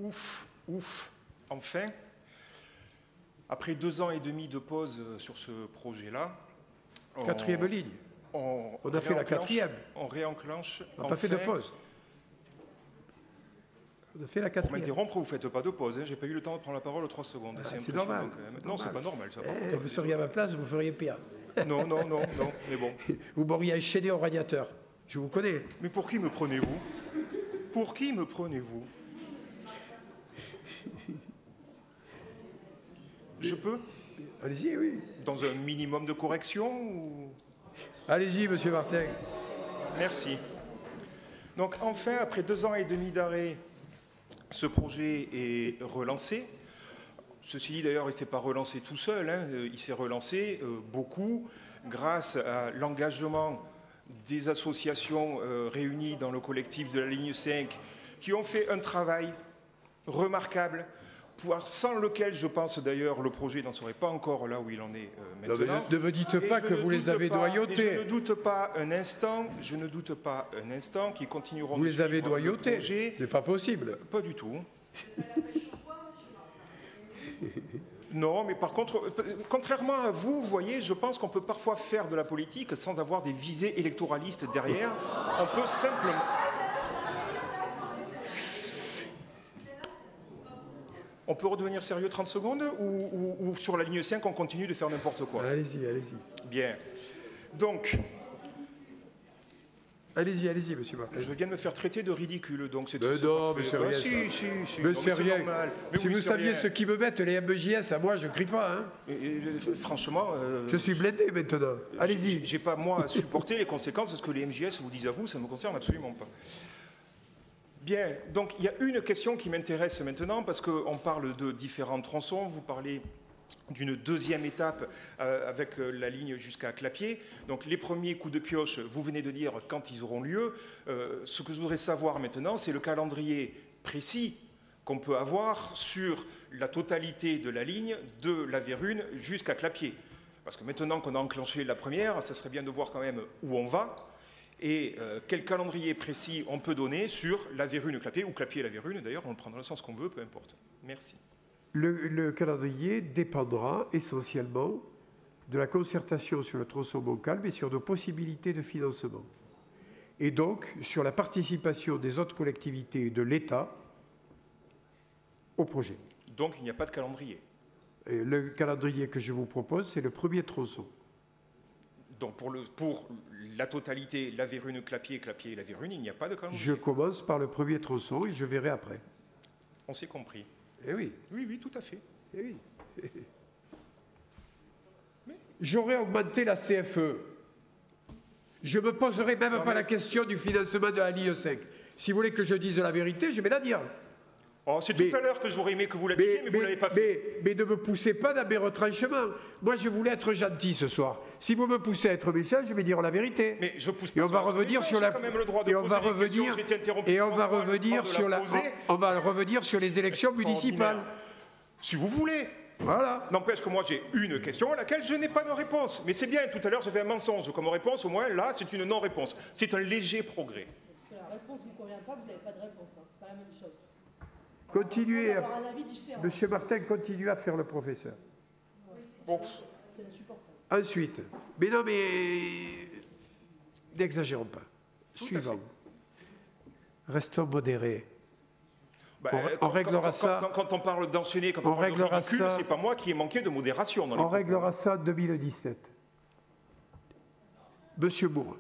ouf, enfin, après 2 ans et demi de pause sur ce projet-là... Quatrième ligne. On a fait la quatrième. On réenclenche. On n'a pas fait de pause. On a fait la quatrième. Pour m'interrompre, vous ne faites pas de pause. Hein. Je n'ai pas eu le temps de prendre la parole 3 secondes. C'est normal. Non, c'est pas normal. Ça, vous seriez à ma place, vous feriez pire. Non, mais bon. Vous m'auriez enchaîné au radiateur. Je vous connais. Mais pour qui me prenez-vous? Pour qui me prenez-vous? Je peux? Allez-y, oui. Dans un minimum de correction ou... Allez-y, monsieur Martin. Merci. Donc, enfin, après 2 ans et demi d'arrêt, ce projet est relancé. Ceci dit, d'ailleurs, il ne s'est pas relancé tout seul. Hein. Il s'est relancé beaucoup grâce à l'engagement des associations réunies dans le collectif de la ligne 5 qui ont fait un travail remarquable, sans lequel, je pense d'ailleurs, le projet n'en serait pas encore là où il en est maintenant. Ne me dites pas que vous les avez doyotés. Je ne doute pas un instant, qu'ils continueront vous les avez doyotés, c'est pas possible. Pas du tout. Non, mais par contre, contrairement à vous, vous voyez, je pense qu'on peut parfois faire de la politique sans avoir des visées électoralistes derrière. On peut simplement... On peut redevenir sérieux 30 secondes ou sur la ligne 5, on continue de faire n'importe quoi? Allez-y, allez-y. Bien. Donc... Allez-y, allez-y, monsieur Martin. Je viens de me faire traiter de ridicule, donc c'est... non, mais c'est rien, si. Mais c'est rien. Si vous saviez ce qui me mettent les MJS, à moi, je ne crie pas. Hein. Franchement... je suis blindé maintenant. Allez-y. J'ai pas, moi, à supporter les conséquences de ce que les MJS vous disent à vous, ça ne me concerne absolument pas. Bien, donc il y a une question qui m'intéresse maintenant, parce qu'on parle de différents tronçons, vous parlez d'une deuxième étape avec la ligne jusqu'à Clapiers. Donc les premiers coups de pioche, vous venez de dire quand ils auront lieu. Ce que je voudrais savoir maintenant, c'est le calendrier précis qu'on peut avoir sur la totalité de la ligne de la Vérune jusqu'à Clapiers. Parce que maintenant qu'on a enclenché la première, ça serait bien de voir quand même où on va. Et quel calendrier précis on peut donner sur la Vérune-Clapiers, ou Clapiers-la Vérune, d'ailleurs, on le prend dans le sens qu'on veut, peu importe. Merci. Le calendrier dépendra essentiellement de la concertation sur le tronçon Montcalm et sur nos possibilités de financement. Et donc, sur la participation des autres collectivités et de l'État au projet. Donc, il n'y a pas de calendrier. Et le calendrier que je vous propose, c'est le premier tronçon. Donc, pour la totalité, la Vérune, Clapiers, Clapiers et la Vérune, il n'y a pas de calendrier. Je commence par le premier tronçon et je verrai après. On s'est compris. Eh oui. Oui, tout à fait. Eh oui. J'aurais augmenté la CFE. Je ne me poserai même pas la question du financement de la ligne 5. Si vous voulez que je dise la vérité, je vais la dire. Oh, c'est tout à l'heure que j'aurais aimé que vous la disiez, mais vous ne l'avez pas fait. Mais ne me poussez pas dans mes retranchements. Moi, je voulais être gentil ce soir. Si vous me poussez à être méchant, je vais dire la vérité. Mais je pousse pas. Et on va revenir sur la. Et on va revenir. Et on va revenir sur la. On va revenir sur les élections municipales. Si vous voulez. Voilà. N'empêche que moi, j'ai une question à laquelle je n'ai pas de réponse. Mais c'est bien, tout à l'heure, j'avais un mensonge comme réponse. Au moins, là, c'est une non-réponse. C'est un léger progrès. Parce que la réponse ne vous convient pas, vous n'avez pas de réponse. Hein. C'est pas la même chose. Continuez, Monsieur Martin, continuez à faire le professeur. Bon. C'est insupportable. Ensuite, mais non, mais n'exagérons pas. Suivant. Restons modérés. On réglera ça. Quand on parle d'enchaîner, quand on parle de ridicule, c'est pas moi qui ai manqué de modération. On réglera ça en 2017. Monsieur Moore.